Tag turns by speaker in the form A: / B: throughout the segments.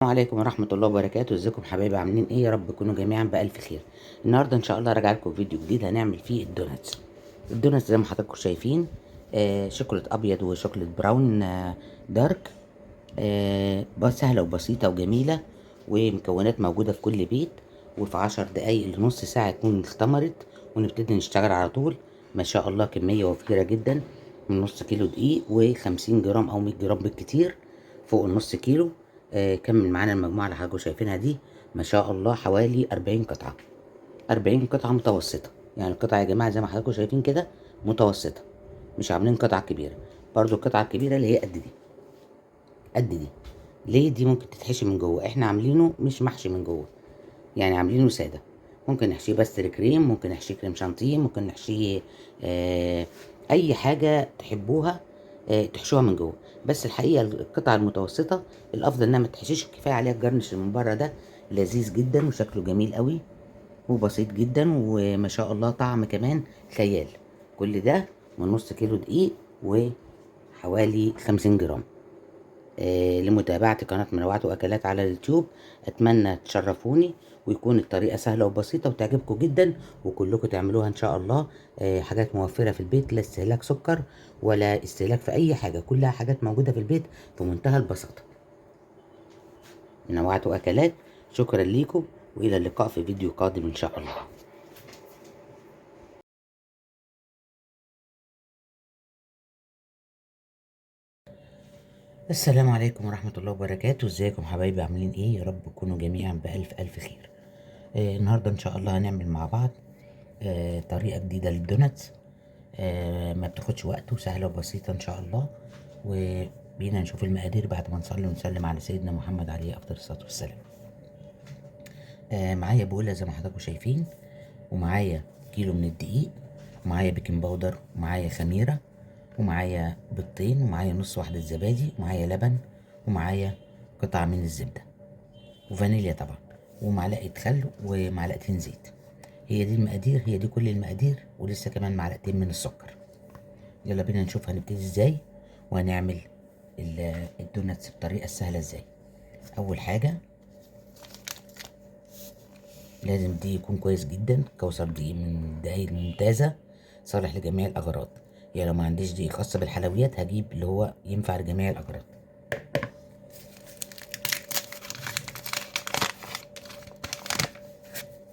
A: السلام عليكم ورحمة الله وبركاته. ازيكم حبايبي؟ عاملين ايه؟ يا رب تكونوا جميعا بألف خير. النهارده ان شاء الله راجع لكم فيديو جديد هنعمل فيه الدوناتس زي ما حضراتكم شايفين. شوكولات ابيض وشوكولات براون دارك. بس سهلة وبسيطة وجميلة، ومكونات موجودة في كل بيت، وفي 10 دقايق لنص ساعة تكون اختمرت ونبتدي نشتغل على طول. ما شاء الله كمية وفيرة جدا، من نص كيلو دقيق و50 جرام او 100 جرام بالكتير، فوق النص كيلو. كمل معانا المجموعة اللي حضراتكم شايفينها دي. ما شاء الله حوالي 40 قطعة، 40 قطعة متوسطة. يعني القطعة يا جماعة زي ما حضراتكم شايفين كده متوسطة، مش عاملين قطعة كبيرة. برضو القطعة الكبيرة اللي هي قد دي، قد دي. ليه؟ دي ممكن تتحشي من جوه، احنا عاملينه مش محشي من جوه، يعني عاملينه سادة. ممكن نحشيه بس كريم، ممكن نحشيه كريم شانتيه، ممكن نحشيه آه اي حاجة تحبوها تحشوها من جوه. بس الحقيقة القطعة المتوسطة الافضل انها ما تحشيش، كفاية عليها الجرنش اللي من بره ده، لذيذ جدا وشكله جميل قوي وبسيط جدا، وما شاء الله طعم كمان خيال. كل ده من نص كيلو دقيق وحوالي 50 جرام. لمتابعة قناة منوعات وأكلات على اليوتيوب. أتمنى تشرفوني ويكون الطريقة سهلة وبسيطة وتعجبكم جدا، وكلكم تعملوها إن شاء الله. حاجات موفرة في البيت، لا استهلاك سكر ولا استهلاك في أي حاجة، كلها حاجات موجودة في البيت في منتهى البساطة. منوعات وأكلات، شكرا ليكم، وإلى اللقاء في فيديو قادم إن شاء الله. السلام عليكم ورحمة الله وبركاته. ازيكم حبايبي؟ عاملين ايه؟ يا رب تكونوا جميعا بألف ألف خير. النهاردة ان شاء الله هنعمل مع بعض طريقة جديدة للدوناتس. ما بتاخدش وقت وسهلة وبسيطة ان شاء الله. وبينا نشوف المقادير بعد ما نصلي ونسلم على سيدنا محمد عليه افضل الصلاة والسلام. معايا بولة زي ما حضراتكم شايفين، ومعايا كيلو من الدقيق، ومعايا بيكنج باودر، ومعايا خميرة، ومعايا بيضتين، ومعايا نص واحدة زبادي، ومعايا لبن، ومعايا قطعة من الزبدة، وفانيليا طبعا، ومعلقة خل، ومعلقتين زيت. هي دي المقادير، هي دي كل المقادير، ولسه كمان معلقتين من السكر. يلا بينا نشوف هنبتدي ازاي، وهنعمل الدوناتس بطريقة سهلة ازاي. اول حاجة لازم دي يكون كويس جدا، كوثر دي من الدقايق الممتازة، صالح لجميع الاغراض. يعني لو ما عنديش دي خاصة بالحلويات هجيب اللي هو ينفع لجميع الاغراض.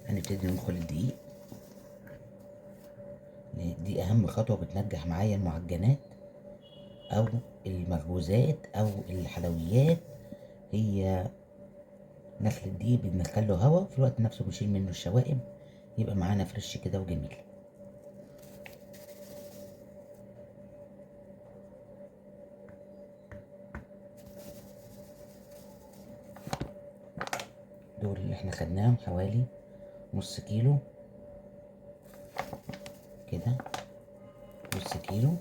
A: هنبتدي ندخل الدقيق، دي اهم خطوة بتنجح معايا المعجنات او المخبوزات او الحلويات. هي نخل الدقيق بندخله هوا، في الوقت نفسه بنشيل منه الشوائب، يبقى معانا فريش كده وجميل. دول اللي احنا خدناهم حوالي نص كيلو كده، نص كيلو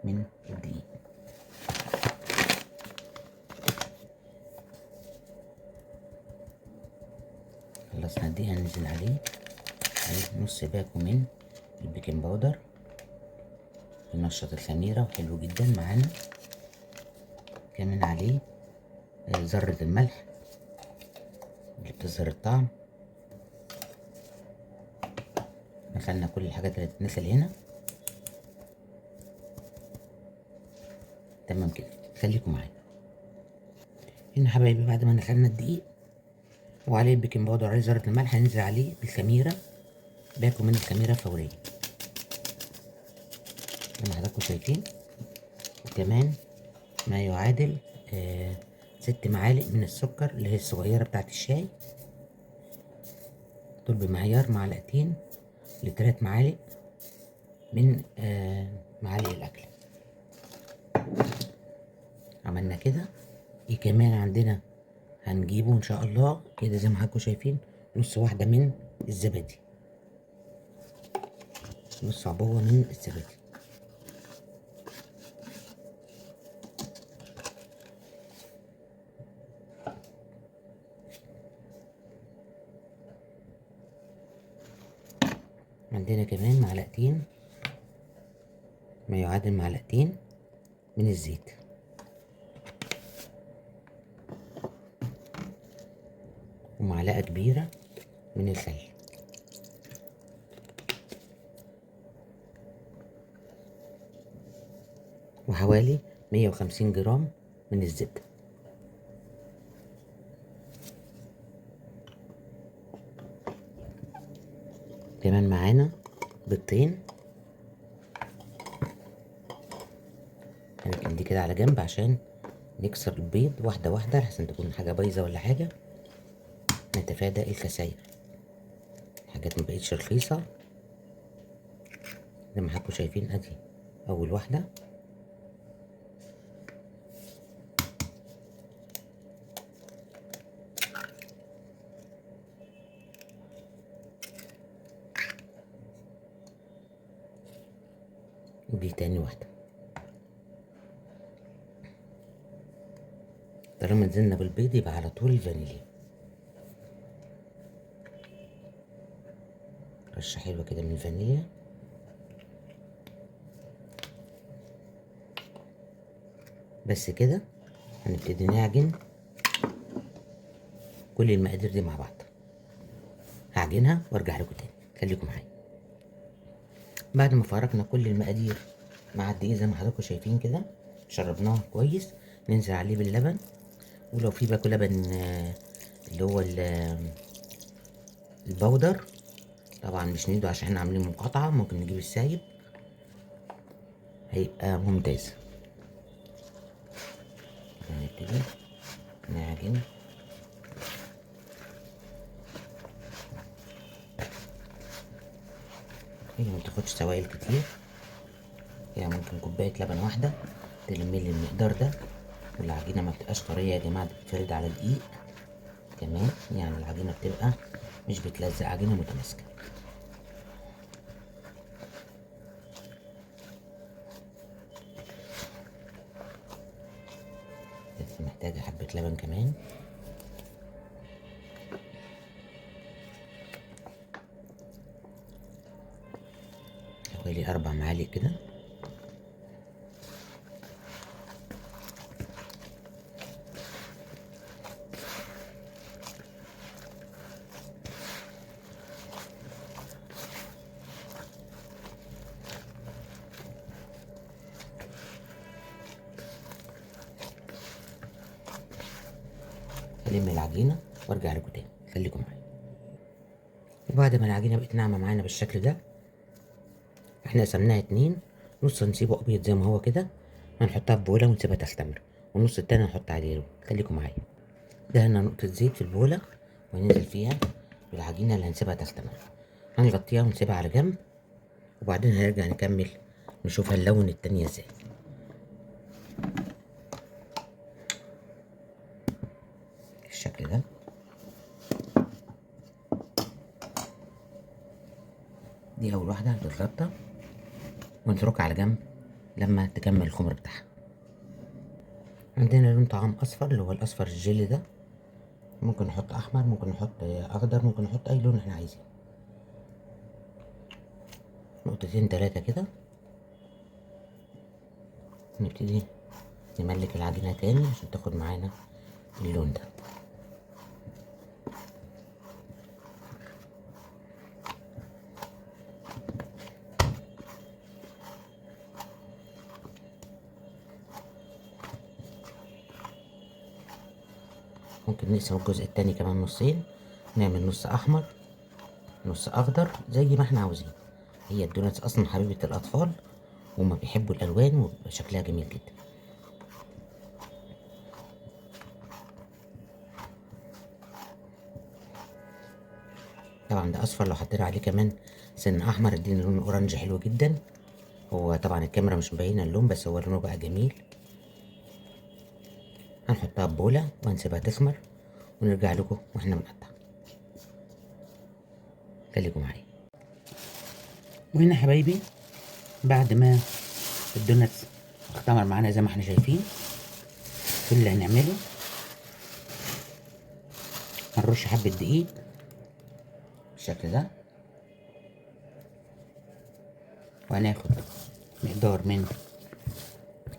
A: من الدقيق. خلصنا دي هننزل عليه نص باكو من البيكنج باودر، ينشط الخميرة وحلو جدا معانا. كمان عليه ذرة الملح اللي بتظهر الطعم. دخلنا كل الحاجات اللي بتتنخل هنا، تمام كده. خليكم معايا هنا حبايبي. بعد ما دخلنا الدقيق وعليه البيكنج باودر وعليه ذرة الملح، هننزل عليه بالخميرة، باكو من الخميرة فورية زي ما حضراتكم شايفين. وكمان ما يعادل 6 معالق من السكر اللي هي الصغيرة بتاعت الشاي، دول بمعيار معلقتين ل3 معالق من معالق الأكل. عملنا كده. ايه كمان عندنا هنجيبه ان شاء الله كده زي ما حضراتكم شايفين، نص واحدة من الزبادي، نص عبوة من الزبادي. عندنا كمان معلقتين، ما يعادل معلقتين من الزيت. ومعلقة كبيرة من الخل، وحوالي 150 جرام من الزبدة. كمان معانا بيضتين، هنركن دي كده على جنب عشان نكسر البيض واحدة واحدة لحسن تكون حاجة بايظة ولا حاجة، نتفادى الخساير. حاجات مبقتش رخيصة زي ما حضراتكم شايفين. ادي اول واحدة، ودي تاني واحدة. طالما نزلنا بالبيض يبقى على طول الفانيليا، رشة حلوة كده من الفانيليا. بس كده هنبتدي نعجن كل المقادير دي مع بعض. هعجنها وارجع لكم تاني، خليكم معايا. بعد ما فرقنا كل المقادير مع الدقيق زي ما حضراتكم شايفين كده، شربناه كويس، ننزل عليه باللبن. ولو في باكو لبن اللي هو البودر، طبعا مش نيده عشان احنا عاملين مقاطعة، ممكن نجيب السايب هيبقى ممتاز. هنبتدي نعجن هي ما بتاخدش سوائل كتير، يعني ممكن كوباية لبن واحدة تلملي المقدار ده. والعجينة ما بتبقاش طرية يا جماعة، بتتفرد على دقيق كمان، يعني العجينة بتبقى مش بتلزق، عجينة متماسكة. بس محتاجة حبة لبن كمان. حوالي 4 معالق كده. هلم العجينة وارجع لكم تاني، خليكم معايا. وبعد ما العجينة بقت ناعمة معانا بالشكل ده، احنا قسمناها 2، نص هنسيبه ابيض زي ما هو كده، هنحطها في بولة ونسيبها تختمر، والنص التاني هنحط عليه لون. خليكم معايا. دهنا نقطة زيت في البولة وننزل فيها بالعجينة اللي هنسيبها تختمر، هنغطيها ونسيبها على جنب، وبعدين هنرجع نكمل نشوف هنلون التانية ازاي. بالشكل ده. دي اول واحدة هتتغطى ونتركها على جنب لما تكمل الخمر بتاعها. عندنا لون طعام اصفر اللي هو الاصفر الجيلي ده، ممكن نحط احمر، ممكن نحط اخضر، ممكن نحط اي لون احنا عايزينه. نقطتين 3 كده. نبتدي نملك العجينة تاني عشان تاخد معانا اللون ده. ممكن نقسم الجزء التاني كمان نصين، نعمل نص احمر نص اخضر زي ما احنا عاوزين. هي الدوناتس اصلا حبيبة الاطفال وهما بيحبوا الالوان وبيبقى شكلها جميل جدا. طبعا ده اصفر، لو حطينا عليه كمان سن احمر ادينا لون اورنج حلو جدا. هو طبعا الكاميرا مش مبينه اللون بس هو لونه بقى جميل. هنحطها في بوله وهنسيبها تخمر ونرجع لكم واحنا بنقطع. خليكم معايا. وهنا حبايبي بعد ما الدوناتس اختمر معانا زي ما احنا شايفين، كل اللي هنعمله هنرش حبة دقيق بالشكل ده، وهناخد مقدار من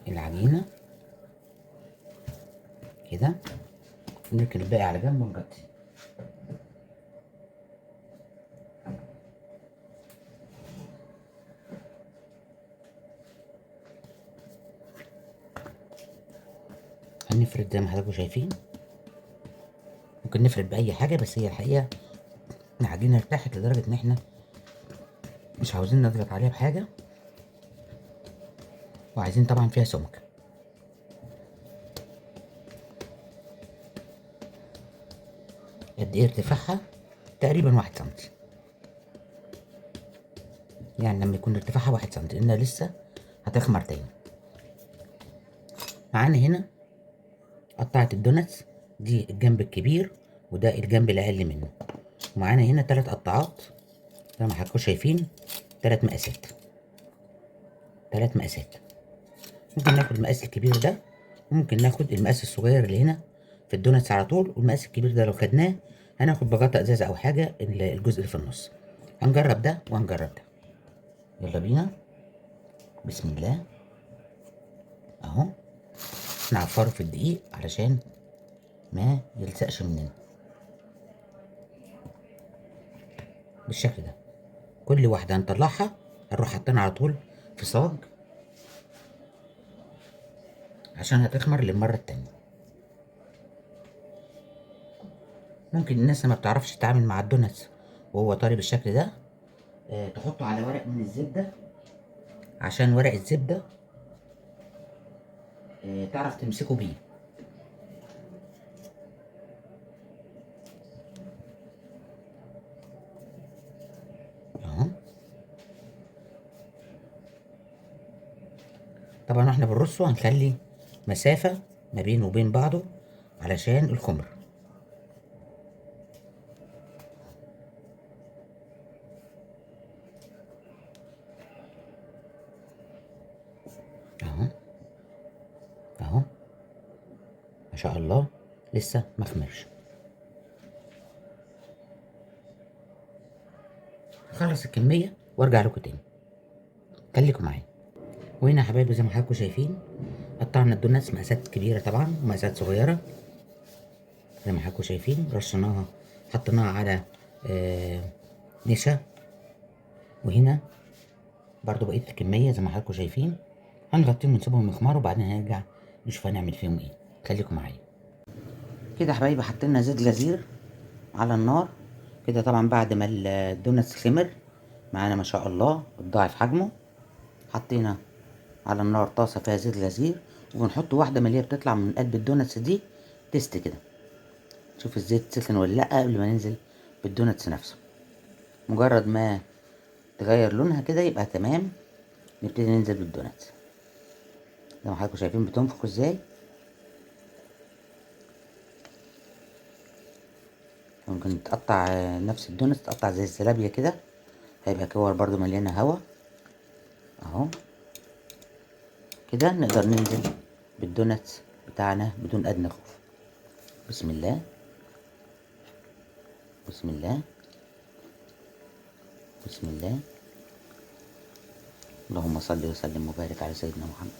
A: العجينة كده، ونركن الباقي على جنب ونغطي. نفرد زي ما حضراتكم شايفين. ممكن نفرد بأي حاجة، بس هي الحقيقة العجينة ارتاحت لدرجة إن احنا مش عاوزين نضغط عليها بحاجة، وعايزين طبعا فيها سمك. قد ايه ارتفاعها؟ تقريبا 1 سنتي. يعني لما يكون ارتفاعها 1 سنتي، لأنها لسه هتخمر تاني. معانا هنا قطعة الدوناتس، دي الجنب الكبير وده الجنب الأقل منه. ومعانا هنا 3 قطعات زي ما حضراتكم شايفين، 3 مقاسات. 3 مقاسات. ممكن ناخد المقاس الكبير ده، وممكن ناخد المقاس الصغير اللي هنا في الدوناتس على طول. والمقاس الكبير ده لو خدناه هناخد بغطا ازازة او حاجة الجزء اللي في النص. هنجرب ده وهنجرب ده. يلا بينا. بسم الله. اهو نعفره في الدقيق علشان ما يلزقش مننا بالشكل ده. كل واحدة هنطلعها هنروح حاطينها على طول في صاج عشان هتخمر للمرة التانية. ممكن الناس اللي ما بتعرفش تتعامل مع الدوناتس وهو طري بالشكل ده تحطه على ورق من الزبدة، عشان ورق الزبدة تعرف تمسكه بيه. اهو. طبعا احنا بنرصه هنخلي مسافة ما بينه وبين بعضه علشان الخمر. اهو اهو ما شاء الله لسه ما خمرش. اخلص الكمية وارجع لكم تاني، خليكم معايا. وهنا يا حبايبي زي ما حضراتكم شايفين قطعنا الدوناتس مقاسات كبيرة طبعا ومقاسات صغيرة زي ما حضراتكم شايفين. رشيناها حطيناها على نشا. وهنا برضو بقية الكمية زي ما حضراتكم شايفين هنغطيهم ونسيبهم يخمروا، وبعدين هنرجع نشوف هنعمل فيهم ايه. خليكم معايا. كده يا حبايبي حطينا زيت غزير على النار كده. طبعا بعد ما الدوناتس خمر معانا ما شاء الله اتضاعف حجمه، حطينا على النار طاسة فيها زيت غزير، وبنحط واحدة من اللي هي بتطلع من قلب الدوناتس دي تيست كده، شوف الزيت سخن ولا لأ قبل ما ننزل بالدوناتس نفسه. مجرد ما تغير لونها كده يبقى تمام، نبتدي ننزل بالدوناتس زي ما حضراتكم شايفين بتنفخ ازاي. ممكن تقطع نفس الدوناتس تقطع زي الزلابية كده، هيبقى كور برضو مليانة هوا. اهو كده نقدر ننزل بالدوناتس بتاعنا بدون ادنى خوف. بسم الله. بسم الله. بسم الله. اللهم صل وسلم وبارك على سيدنا محمد.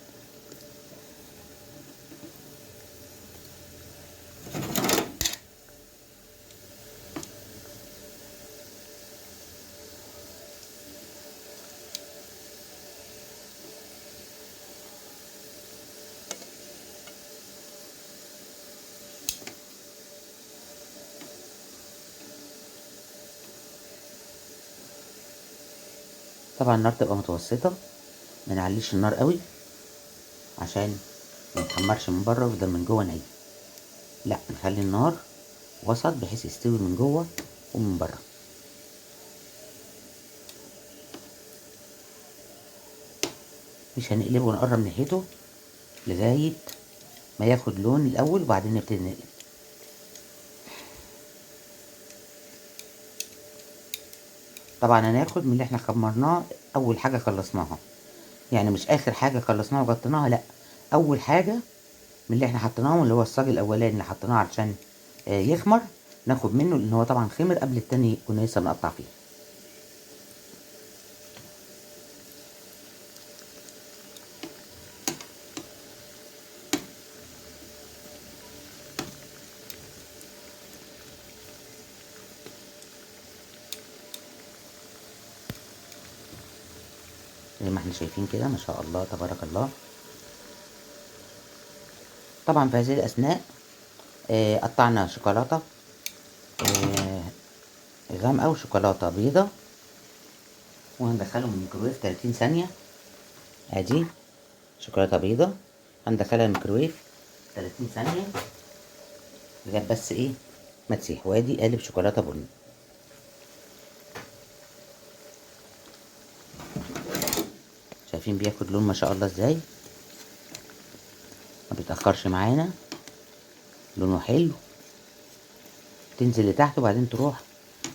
A: طبعا النار تبقى متوسطة، ما نعليش النار قوي عشان ما يتحمرش من بره ويفضل من جوه ني. لا، نخلي النار وسط بحيث يستوي من جوه ومن بره. مش هنقلبه ونقرب ناحيته لغاية ما ياخد لون الاول وبعدين نبتدي نقلب. طبعا هناخد من اللي احنا خمرناه اول حاجة خلصناها، يعني مش اخر حاجة خلصناها وغطيناها، لا، اول حاجة من اللي احنا حطيناهم اللي هو الصاج الاولاني اللي حطيناه علشان يخمر، ناخد منه لان هو طبعا خمر قبل التاني كنا لسه بنقطع فيه. زي ما احنا شايفين كده ما شاء الله تبارك الله. طبعا في هذه الاثناء قطعنا شوكولاته غامقه وشوكولاته بيضه، وهندخلهم الميكروويف 30 ثانيه. ادي شوكولاته بيضه هندخلها الميكروويف 30 ثانيه لغايه بس ايه ما تسيح. وادي قالب شوكولاته بني. شايفين بياخد لون ما شاء الله ازاي، ما بيتاخرش معانا، لونه حلو. تنزل لتحت وبعدين تروح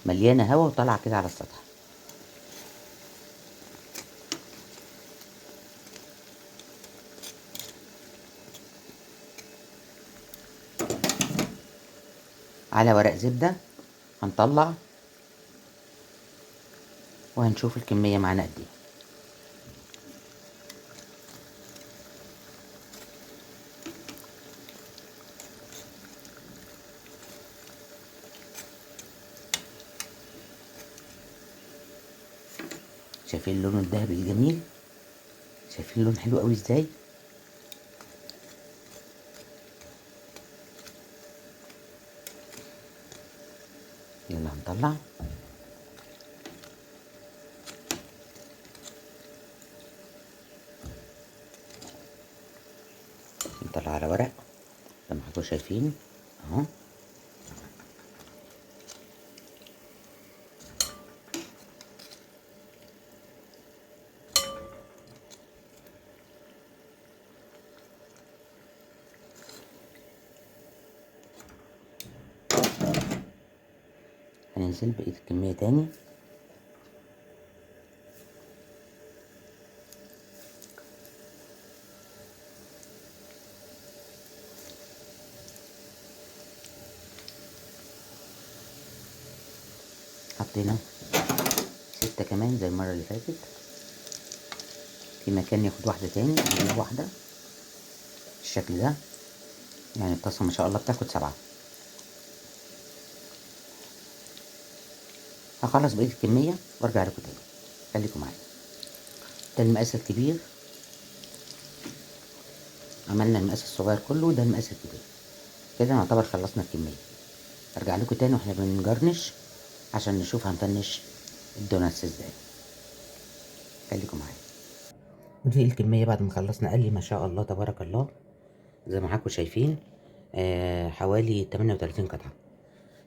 A: مليانه هوا وطالعه كده على السطح. على ورق زبده هنطلع وهنشوف الكميه معانا قد ايه. شايفين اللون الذهبي الجميل؟ شايفين اللون حلو قوي ازاي؟ يلا هنطلع. نطلع على ورق زي ما حضراتكم شايفين اهو. هننزل بقية الكمية تاني. حطينا 6 كمان زي المرة اللي فاتت. في مكان ياخد واحدة تاني نجيب واحدة بالشكل ده. يعني الطاسة ما شاء الله بتاخد 7. هخلص بقية الكمية وارجع لكم تاني، خليكم معايا. ده المقاس الكبير، عملنا المقاس الصغير كله، ده المقاس الكبير. كده نعتبر خلصنا الكمية. ارجع لكم تاني واحنا بنجرنش عشان نشوف هنفنش الدوناتس ازاي. خليكم معايا. ودي الكمية بعد ما خلصنا. قال لي ما شاء الله تبارك الله زي ما حضراتكم شايفين حوالي 38 قطعة.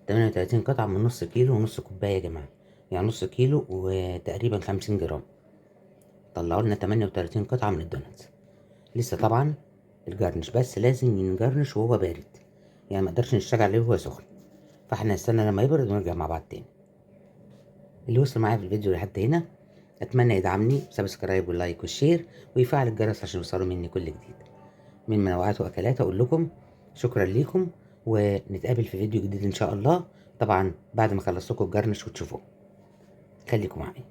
A: 38 قطعة من نص كيلو ونص كوباية يا جماعة، يعني نص كيلو وتقريبا 50 جرام. طلعوا لنا 38 قطعة من الدوناتس. لسه طبعا الجرنش، بس لازم ينجرنش وهو بارد، يعني ما نقدرش نشتغل عليه وهو سخن. فاحنا نستنى لما يبرد ونرجع مع بعض تاني. اللي وصل معايا في الفيديو لحد هنا اتمنى يدعمني بسبسكرايب واللايك والشير ويفعل الجرس عشان يوصلوا مني كل جديد من منوعات واكلات. اقول لكم شكرا ليكم، ونتقابل في فيديو جديد ان شاء الله، طبعا بعد ما خلصت لكم الجرنش وتشوفوه. خليكم معايا.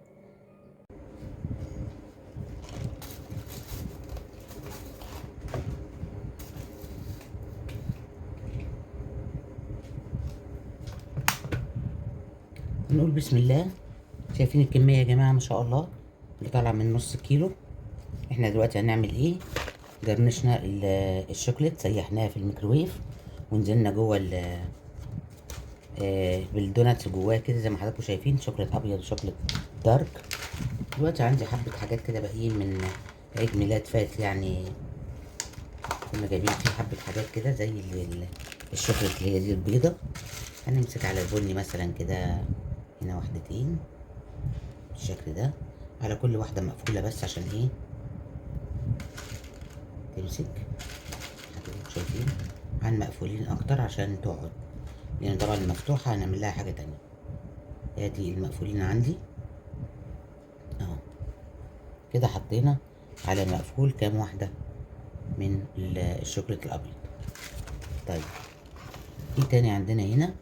A: نقول بسم الله. شايفين الكمية يا جماعة ما شاء الله اللي طالعة من نص كيلو. احنا دلوقتي هنعمل ايه؟ جرنشنا الشوكليت، سيحناها في الميكروويف ونزلنا جوه بالدوناتس جواه كده زي ما حضراتكم شايفين، شوكليت ابيض وشوكليت دارك. دلوقتي عندي حبة حاجات كده باقيين من عيد ميلاد فات، يعني كنا جايبين فيه حبة حاجات كده زي الشوكليت اللي هي دي البيضة. هنمسك على البني مثلا كده، هنا واحدتين بالشكل ده، على كل واحدة مقفولة بس عشان ايه تمسك. حضراتكم شايفين عن مقفولين اكتر عشان تقعد، لان طبعا المفتوحة هنعمل لها حاجة تانية. ادي المقفولين عندي اهو كده. حطينا على المقفول كام واحدة من الشوكولات الابيض. طيب ايه تاني عندنا هنا؟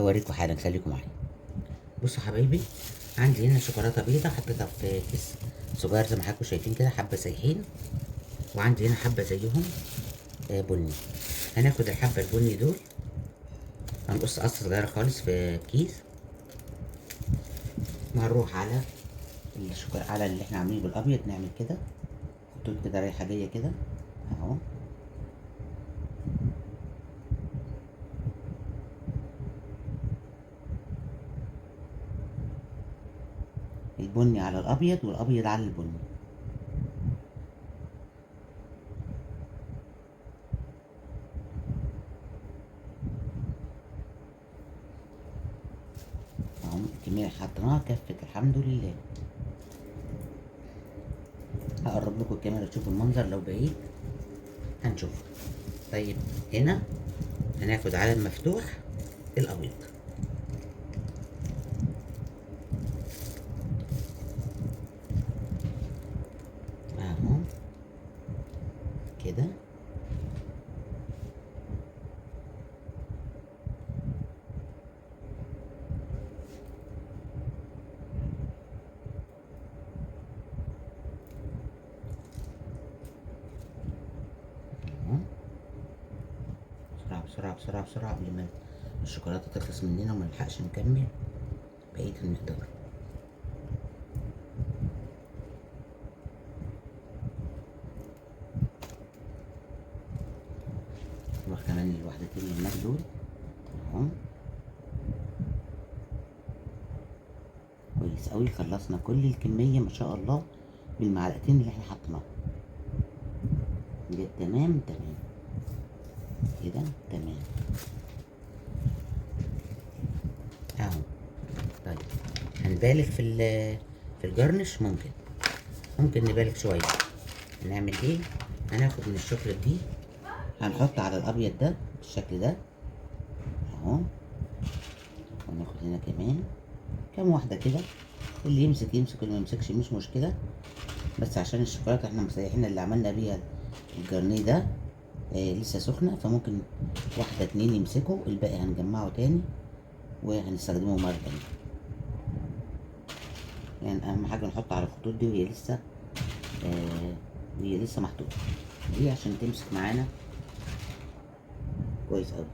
A: هوريكم حالا، خليكم معايا. بصوا حبايبي، عندي هنا شوكولاته بيضه حطيتها في كيس صغير زي ما حضراتكم شايفين كده، حبه سايحين، وعندي هنا حبه زيهم بني. هناخد الحبه البني دول هنقص قصه صغيره خالص في كيس، وهنروح على على اللي احنا عاملينه بالابيض. نعمل كده خطوط كده رايحه جايه كده اهو. البني على الابيض والابيض على البني. اهو الكميه اللي حطيناها كفت الحمد لله. هقرب لكم الكاميرا تشوفوا المنظر لو بعيد هنشوفه. طيب هنا هناخد على المفتوح الابيض اهو كده. بسرعة بسرعة بسرعة بسرعة قبل ما الشوكولاتة تخلص مننا وما نلحقش نكمل بقية المقدار. نروح كمان الوحدتين اللي هناك دول اهو. كويس اوي، خلصنا كل الكمية ما شاء الله بالمعلقتين اللي احنا حطيناهم. تمام تمام كده تمام اهو. طيب هنبالغ في الجرنش، ممكن نبالغ شويه. هنعمل ايه؟ هناخد من الشوكولاته دي هنحط على الابيض ده بالشكل ده اهو، وناخد هنا كمان كام واحده كده، اللي يمسك يمسك واللي ما يمسكش مش مشكله، بس عشان الشوكولاته احنا مسيحين اللي عملنا بيها الجرنيه ده لسه سخنه، فممكن واحده اتنين يمسكوا، الباقي هنجمعه تاني وهنستخدمه مرة تانية. يعني اهم حاجة نحط على الخطوط دي وهي لسه محطوطة دي عشان تمسك معانا كويس اوي.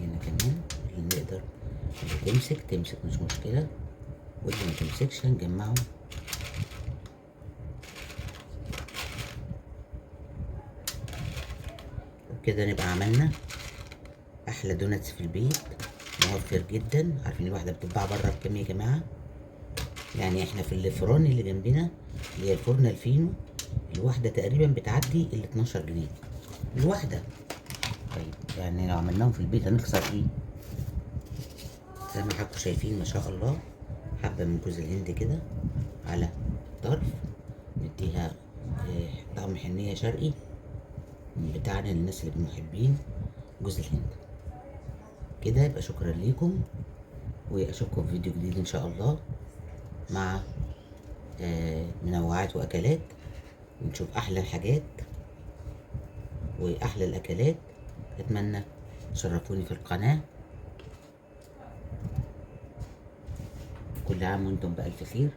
A: هنا كمان اللي نقدر اللي تمسك مش مشكلة، واللي ما تمسكش هنجمعه وبكده نبقى عملنا احلى دوناتس في البيت، موفر جدا. عارفين الواحده بتتباع بره بكام يا جماعه؟ يعني احنا في الفرن اللي جنبنا اللي هي الفرن الفينو، الواحده تقريبا بتعدي ال 12 جنيه الواحده. طيب يعني لو عملناهم في البيت هنخسر ايه؟ زي ما حضراتكم شايفين ما شاء الله، حبه من جوز الهند كده على الطرف، نديها طعم حنيه شرقي بتاعنا للناس اللي محبين جوز الهند. كده يبقى شكرا ليكم، واشوفكم في فيديو جديد ان شاء الله مع منوعات واكلات، ونشوف احلى الحاجات واحلى الاكلات. اتمنى تشرفوني في القناة. كل عام وانتم بألف خير.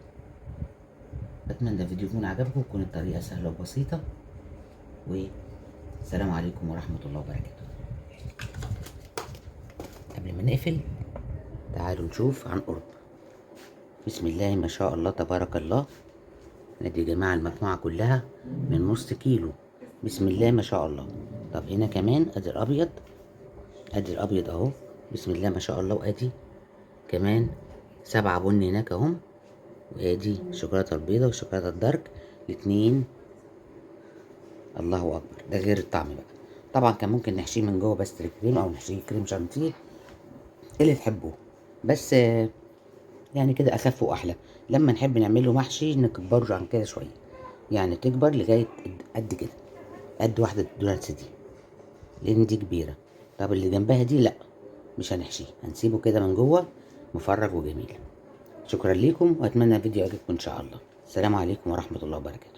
A: اتمنى الفيديو يكون عجبكم، وتكون الطريقة سهلة وبسيطة، والسلام عليكم ورحمة الله وبركاته. قبل ما نقفل تعالوا نشوف عن قرب. بسم الله ما شاء الله تبارك الله. ادي يا جماعة المجموعة كلها من نص كيلو، بسم الله ما شاء الله. طب هنا كمان ادي الابيض، ادي الابيض اهو بسم الله ما شاء الله، وادي كمان 7 بني هناك اهم، وادي الشوكولاتة البيضة والشوكولاتة الدارك الاتنين. الله اكبر، ده غير الطعم بقى. طبعا كان ممكن نحشيه من جوه بس كريم، او نحشيه كريم شانتيه اللي تحبوه، بس يعني كده اخف واحلى. لما نحب نعمله محشي نكبره عن كده شويه، يعني تكبر لغايه قد كده، قد واحده الدوناتس دي، لان دي كبيره. طب اللي جنبها دي لا، مش هنحشيه، هنسيبه كده من جوه مفرج وجميل. شكرا ليكم، واتمنى الفيديو يعجبكم ان شاء الله. السلام عليكم ورحمه الله وبركاته.